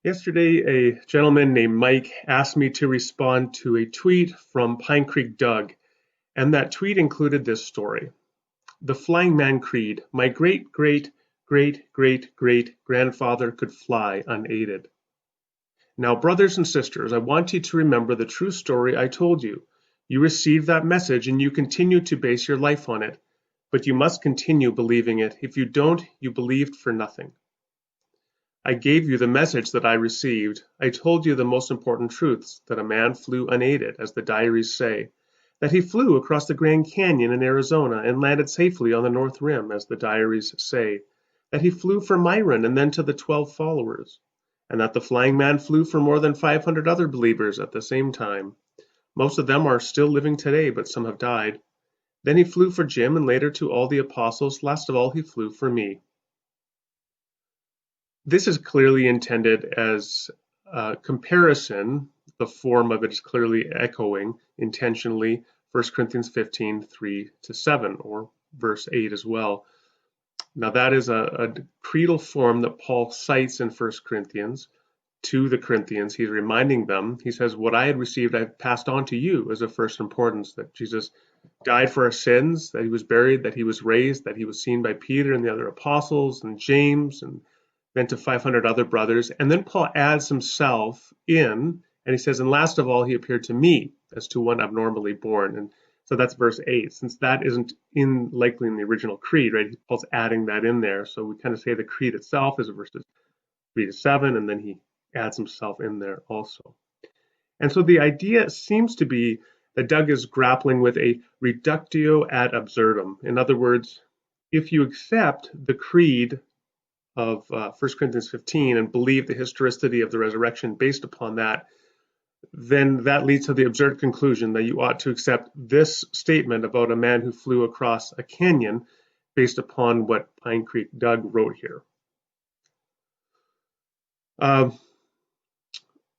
Yesterday, a gentleman named Mike asked me to respond to a tweet from Pinecreek Doug, and that tweet included this story. The Flying Man Creed. My great great great great great grandfather could fly unaided. Now, brothers and sisters, I want you to remember the true story I told you. You received that message and you continue to base your life on it, but you must continue believing it. If you don't, you believed for nothing. I gave you the message that I received. I told you the most important truths, that a man flew unaided, as the diaries say, that he flew across the Grand Canyon in Arizona and landed safely on the North Rim, as the diaries say, that he flew for Myron and then to the 12 followers, and that the Flying Man flew for more than 500 other believers at the same time. Most of them are still living today, but some have died. Then he flew for Jim and later to all the apostles. Last of all, he flew for me. This is clearly intended as a comparison. The form of it is clearly echoing intentionally 1 Corinthians 15, 3-7, or verse 8 as well. Now that is a creedal form that Paul cites in 1 Corinthians to the Corinthians. He's reminding them, he says, what I had received, I passed on to you as of first importance, that Jesus died for our sins, that he was buried, that he was raised, that he was seen by Peter and the other apostles and James and then to 500 other brothers. And then Paul adds himself in, and he says, and last of all, he appeared to me as to one abnormally born. And so that's verse 8. Since that isn't likely in the original creed, right? Paul's adding that in there. So we kind of say the creed itself is verses 3-7, and then he adds himself in there also. And so the idea seems to be that Doug is grappling with a reductio ad absurdum. In other words, if you accept the creed of 1 Corinthians 15 and believe the historicity of the resurrection based upon that, then that leads to the absurd conclusion that you ought to accept this statement about a man who flew across a canyon based upon what Pinecreek Doug wrote here.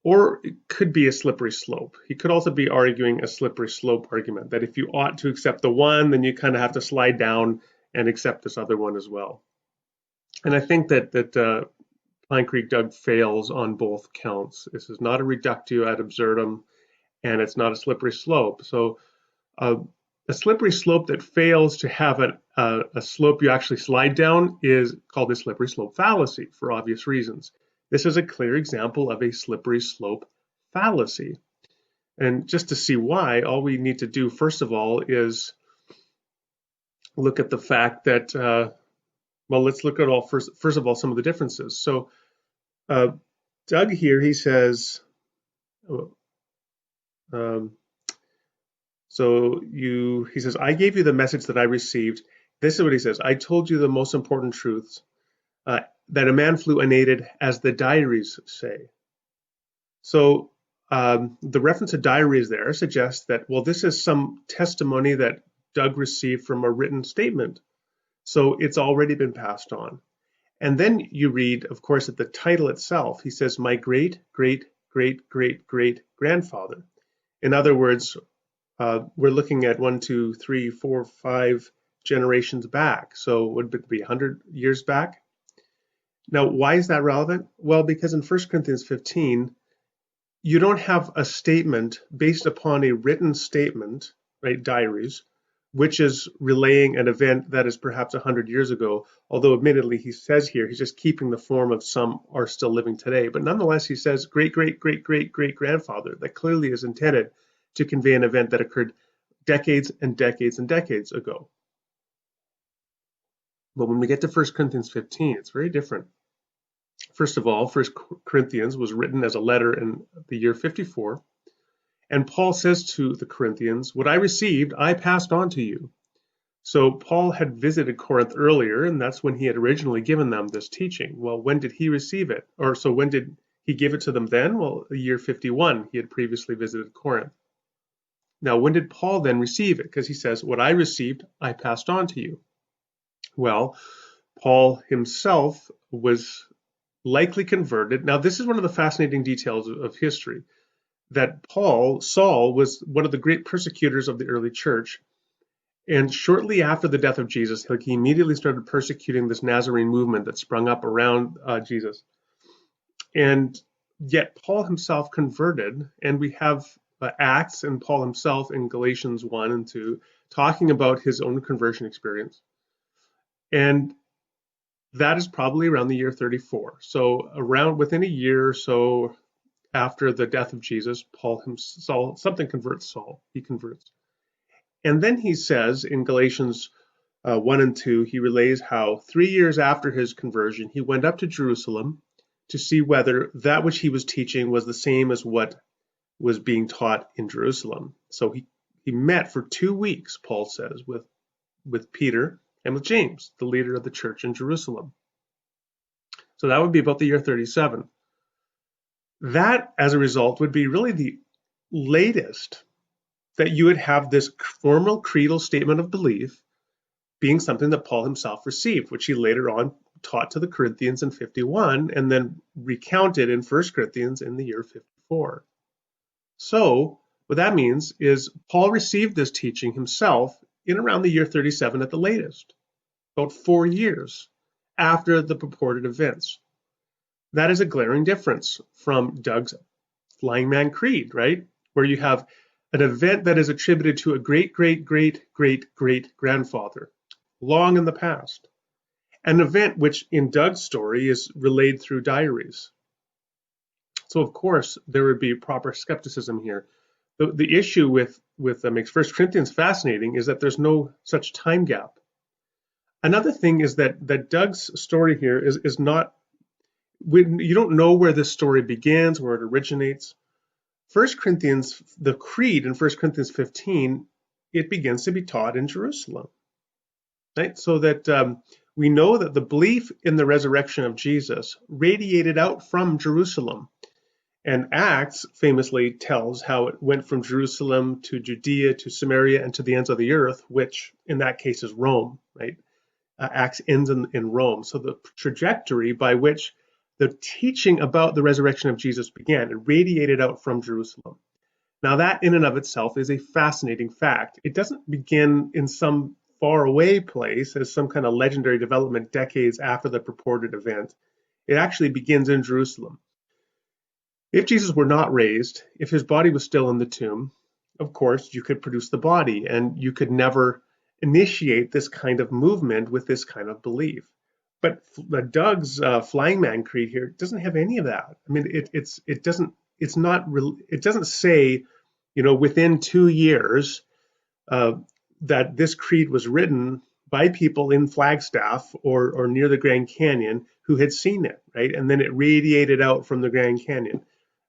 Or it could be a slippery slope. He could also be arguing a slippery slope argument, that if you ought to accept the one, then you kind of have to slide down and accept this other one as well. And I think that Pinecreek Doug fails on both counts. This is not a reductio ad absurdum, and it's not a slippery slope. So a slippery slope that fails to have a slope you actually slide down is called a slippery slope fallacy for obvious reasons. This is a clear example of a slippery slope fallacy. And just to see why, all we need to do, first of all, is look at the fact that, well, let's look at first of all, some of the differences. So Doug here, he says, he says, I gave you the message that I received. This is what he says. I told you the most important truths, that a man flew unaided, as the diaries say. So the reference to diaries there suggests that, well, this is some testimony that Doug received from a written statement. So it's already been passed on. And then you read, of course, at the title itself, he says, my great, great, great, great, great grandfather. In other words, we're looking at 1, 2, 3, 4, 5 generations back. So would it be 100 years back? Now, why is that relevant? Well, because in 1 Corinthians 15, you don't have a statement based upon a written statement, right, diaries, which is relaying an event that is perhaps 100 years ago, although admittedly he says here he's just keeping the form of some are still living today. But nonetheless, he says great, great, great, great, great grandfather. That clearly is intended to convey an event that occurred decades and decades and decades ago. But when we get to 1 Corinthians 15, it's very different. First of all, 1 Corinthians was written as a letter in the year 54. And Paul says to the Corinthians, what I received, I passed on to you. So Paul had visited Corinth earlier, and that's when he had originally given them this teaching. Well, when did he receive it? Or so when did he give it to them then? Well, the year 51, he had previously visited Corinth. Now, when did Paul then receive it? Because he says, what I received, I passed on to you. Well, Paul himself was likely converted. Now, this is one of the fascinating details of history, that Saul was one of the great persecutors of the early church. And shortly after the death of Jesus, he immediately started persecuting this Nazarene movement that sprung up around Jesus. And yet Paul himself converted, and we have Acts and Paul himself in Galatians 1 and 2 talking about his own conversion experience. And that is probably around the year 34. So around within a year or so after the death of Jesus, Paul himself, something converts Saul. He converts. And then he says in Galatians 1 and 2, he relays how 3 years after his conversion, he went up to Jerusalem to see whether that which he was teaching was the same as what was being taught in Jerusalem. So he met for 2 weeks, Paul says, with Peter and with James, the leader of the church in Jerusalem. So that would be about the year 37. That, as a result, would be really the latest that you would have this formal creedal statement of belief being something that Paul himself received, which he later on taught to the Corinthians in 51 and then recounted in 1 Corinthians in the year 54. So what that means is Paul received this teaching himself in around the year 37 at the latest, about 4 years after the purported events. That is a glaring difference from Doug's Flying Man Creed, right? Where you have an event that is attributed to a great, great, great, great, great grandfather, long in the past. An event which in Doug's story is relayed through diaries. So of course, there would be proper skepticism here. The issue with makes 1 Corinthians fascinating is that there's no such time gap. Another thing is that Doug's story here is not, you don't know where this story begins, where it originates. 1 Corinthians, the creed in 1 Corinthians 15, it begins to be taught in Jerusalem, right? So that we know that the belief in the resurrection of Jesus radiated out from Jerusalem. And Acts famously tells how it went from Jerusalem to Judea to Samaria and to the ends of the earth, which in that case is Rome, right? Acts ends in Rome. So the trajectory by which the teaching about the resurrection of Jesus began, it radiated out from Jerusalem. Now that in and of itself is a fascinating fact. It doesn't begin in some faraway place as some kind of legendary development decades after the purported event. It actually begins in Jerusalem. If Jesus were not raised, if his body was still in the tomb, of course, you could produce the body and you could never initiate this kind of movement with this kind of belief. But Doug's Flying Man Creed here doesn't have any of that. I mean, it doesn't say, within 2 years that this creed was written by people in Flagstaff or near the Grand Canyon who had seen it, right? And then it radiated out from the Grand Canyon.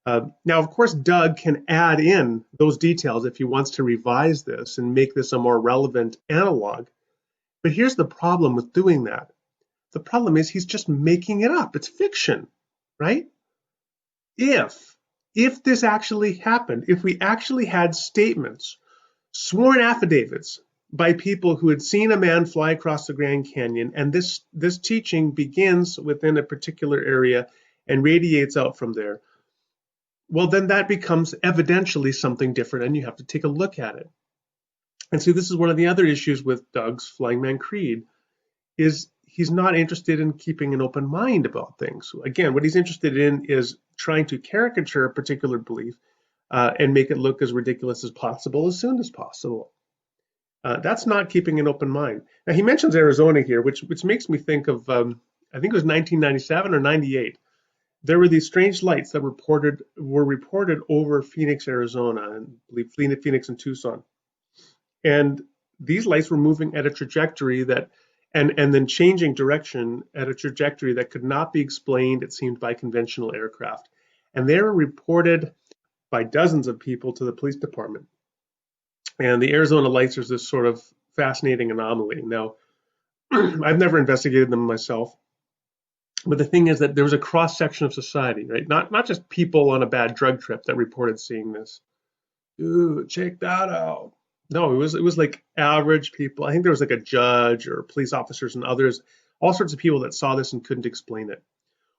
Now, of course, Doug can add in those details if he wants to revise this and make this a more relevant analog. But here's the problem with doing that. The problem is he's just making it up. It's fiction, right? If this actually happened, if we actually had statements, sworn affidavits by people who had seen a man fly across the Grand Canyon, and this teaching begins within a particular area and radiates out from there, well, then that becomes evidentially something different, and you have to take a look at it. And so this is one of the other issues with Doug's Flying Man Creed, is he's not interested in keeping an open mind about things. Again, what he's interested in is trying to caricature a particular belief and make it look as ridiculous as possible as soon as possible. That's not keeping an open mind. Now, he mentions Arizona here, which makes me think of, I think it was 1997 or 98. There were these strange lights that were reported over Phoenix, Arizona, and I believe Phoenix and Tucson. And these lights were moving at a trajectory that, and then changing direction at a trajectory that could not be explained, it seemed, by conventional aircraft. And they were reported by dozens of people to the police department. And the Arizona lights are this sort of fascinating anomaly. Now, I've never investigated them myself. But the thing is that there was a cross section of society, right? Not just people on a bad drug trip that reported seeing this. Ooh, check that out. No, it was like average people. I think there was like a judge or police officers and others, all sorts of people that saw this and couldn't explain it.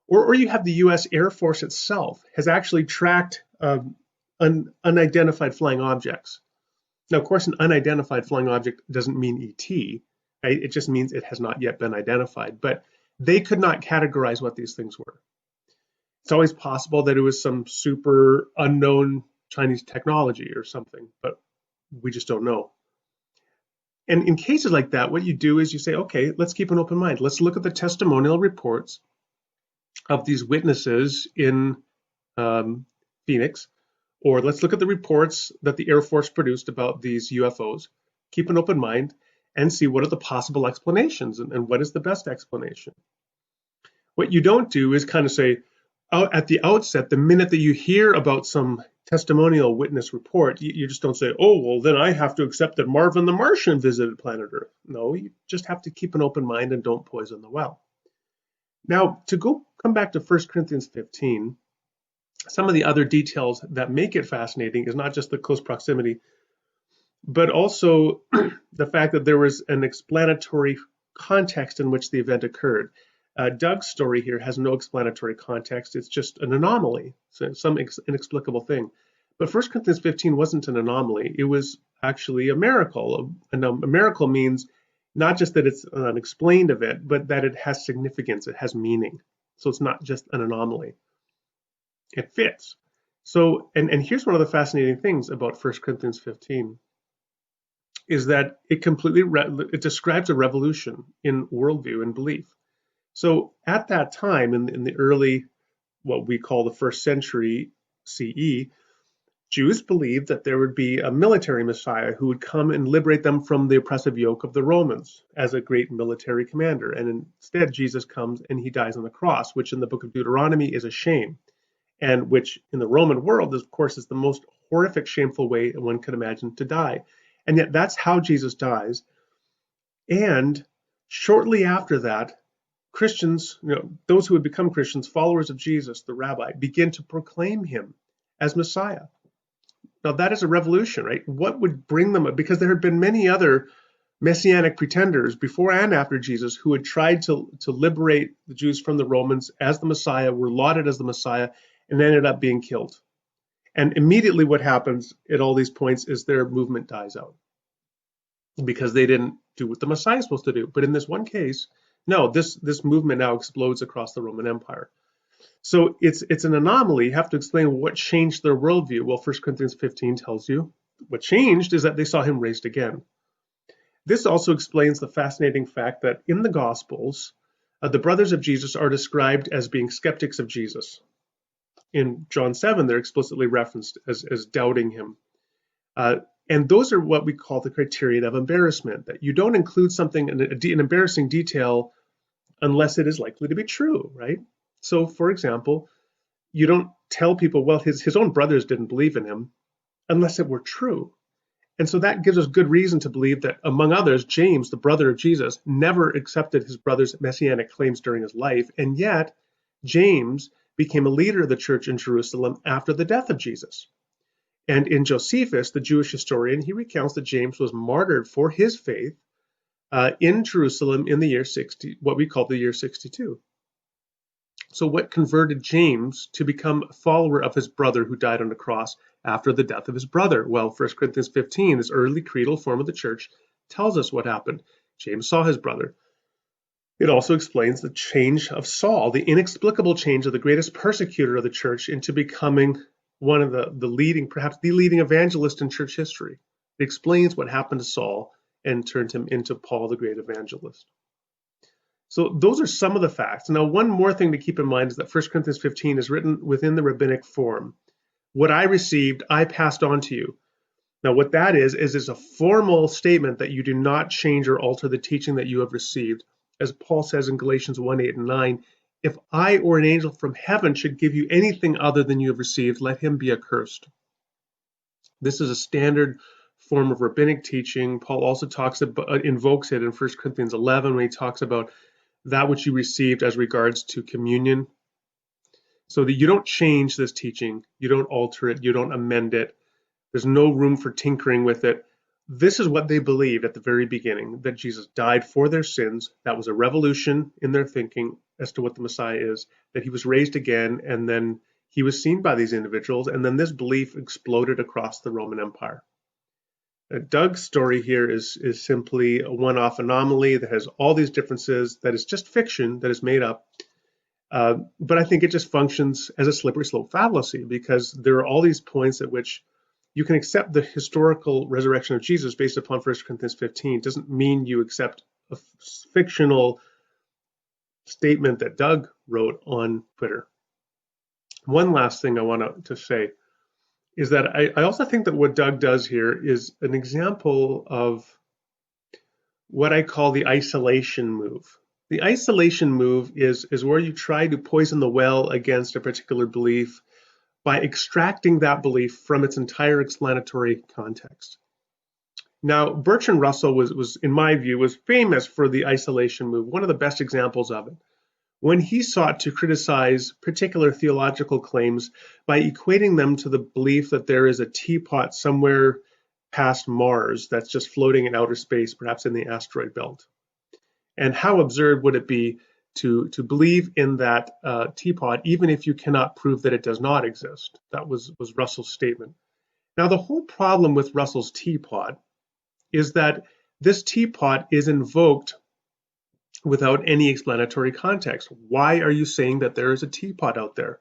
Or you have the U.S. Air Force itself has actually tracked unidentified flying objects. Now, of course, an unidentified flying object doesn't mean ET, right? It just means it has not yet been identified. But they could not categorize what these things were. It's always possible that it was some super unknown Chinese technology or something, but we just don't know. And in cases like that, what you do is you say, okay, let's keep an open mind. Let's look at the testimonial reports of these witnesses in Phoenix, or let's look at the reports that the Air Force produced about these UFOs. Keep an open mind and see what are the possible explanations and what is the best explanation. What you don't do is kind of say, at the outset, the minute that you hear about some testimonial witness report, you just don't say, oh, well, then I have to accept that Marvin the Martian visited planet Earth. No, you just have to keep an open mind and don't poison the well. Now, to come back to 1 Corinthians 15, some of the other details that make it fascinating is not just the close proximity, but also the fact that there was an explanatory context in which the event occurred. Doug's story here has no explanatory context. It's just an anomaly, so some inexplicable thing. But 1 Corinthians 15 wasn't an anomaly. It was actually a miracle. A miracle means not just that it's an unexplained event, but that it has significance, it has meaning. So it's not just an anomaly. It fits. So, and here's one of the fascinating things about 1 Corinthians 15 is that it it describes a revolution in worldview and belief. So at that time, in the early, what we call the first century CE, Jews believed that there would be a military Messiah who would come and liberate them from the oppressive yoke of the Romans as a great military commander. And instead, Jesus comes and he dies on the cross, which in the book of Deuteronomy is a shame, and which in the Roman world, of course, is the most horrific, shameful way one could imagine to die. And yet that's how Jesus dies. And shortly after that, Christians, those who would become Christians, followers of Jesus, the rabbi, begin to proclaim him as Messiah. Now that is a revolution, right? What would bring them up? Because there had been many other messianic pretenders before and after Jesus who had tried to liberate the Jews from the Romans as the Messiah, were lauded as the Messiah, and ended up being killed. And immediately what happens at all these points is their movement dies out because they didn't do what the Messiah is supposed to do. But in this one case, no, this movement now explodes across the Roman Empire. So it's an anomaly. You have to explain what changed their worldview. Well, 1 Corinthians 15 tells you what changed is that they saw him raised again. This also explains the fascinating fact that in the Gospels, the brothers of Jesus are described as being skeptics of Jesus. In John 7, they're explicitly referenced as doubting him. And those are what we call the criterion of embarrassment, that you don't include something, an embarrassing detail, unless it is likely to be true, right? So, for example, you don't tell people, well, his own brothers didn't believe in him, unless it were true. And so that gives us good reason to believe that, among others, James, the brother of Jesus, never accepted his brother's messianic claims during his life, and yet James became a leader of the church in Jerusalem after the death of Jesus. And in Josephus, the Jewish historian, he recounts that James was martyred for his faith in Jerusalem in the year 60, what we call the year 62. So what converted James to become a follower of his brother who died on the cross after the death of his brother? Well, 1 Corinthians 15, this early creedal form of the church, tells us what happened. James saw his brother. It also explains the change of Saul, the inexplicable change of the greatest persecutor of the church into becoming one of the leading, perhaps the leading evangelist in church history. It explains what happened to Saul and turned him into Paul, the great evangelist. So those are some of the facts. Now, one more thing to keep in mind is that 1 Corinthians 15 is written within the rabbinic form. What I received, I passed on to you. Now, what that is a formal statement that you do not change or alter the teaching that you have received. As Paul says in Galatians 1, 8, and 9, if I or an angel from heaven should give you anything other than you have received, let him be accursed. This is a standard form of rabbinic teaching. Paul also invokes it in 1 Corinthians 11 when he talks about that which you received as regards to communion. So that you don't change this teaching, you don't alter it, you don't amend it. There's no room for tinkering with it. This is what they believed at the very beginning, that Jesus died for their sins. That was a revolution in their thinking as to what the Messiah is, that he was raised again, and then he was seen by these individuals, and then this belief exploded across the Roman Empire. Doug's story here is simply a one-off anomaly that has all these differences, that is just fiction, that is made up. But I think it just functions as a slippery slope fallacy, because there are all these points at which you can accept the historical resurrection of Jesus based upon 1 Corinthians 15. It doesn't mean you accept a fictional statement that Doug wrote on Twitter. One last thing I want to say is that I also think that what Doug does here is an example of what I call the isolation move. The isolation move is where you try to poison the well against a particular belief by extracting that belief from its entire explanatory context. Now, Bertrand Russell was, in my view, was famous for the isolation move, one of the best examples of it, when he sought to criticize particular theological claims by equating them to the belief that there is a teapot somewhere past Mars that's just floating in outer space, perhaps in the asteroid belt. And how absurd would it be to believe in that teapot, even if you cannot prove that it does not exist? That was Russell's statement. Now, the whole problem with Russell's teapot is that this teapot is invoked without any explanatory context. Why are you saying that there is a teapot out there?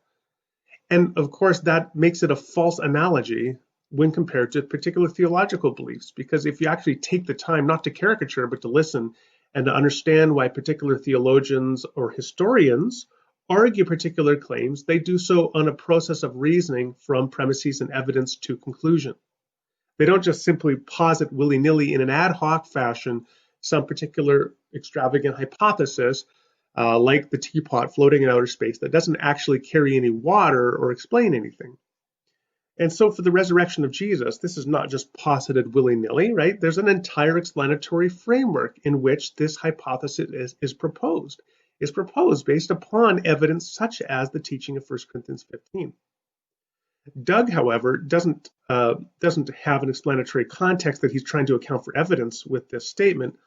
And of course, that makes it a false analogy when compared to particular theological beliefs, because if you actually take the time not to caricature, but to listen and to understand why particular theologians or historians argue particular claims, they do so on a process of reasoning from premises and evidence to conclusion. They don't just simply posit willy-nilly in an ad hoc fashion some particular extravagant hypothesis, like the teapot floating in outer space, that doesn't actually carry any water or explain anything. And so for the resurrection of Jesus, this is not just posited willy-nilly, right? There's an entire explanatory framework in which this hypothesis is proposed based upon evidence such as the teaching of 1 Corinthians 15. Doug, however, doesn't have an explanatory context that he's trying to account for evidence with this statement.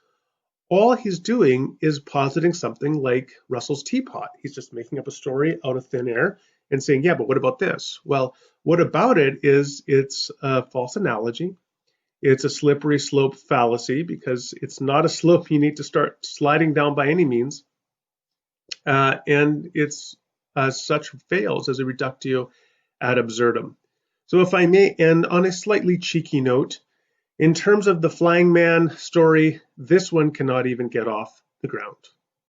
All he's doing is positing something like Russell's teapot. He's just making up a story out of thin air and saying, yeah, but what about this? Well, what about it is it's a false analogy. It's a slippery slope fallacy, because it's not a slope you need to start sliding down by any means. And it's as such fails as a reductio ad absurdum. So if I may end on a slightly cheeky note, in terms of the flying man story, this one cannot even get off the ground.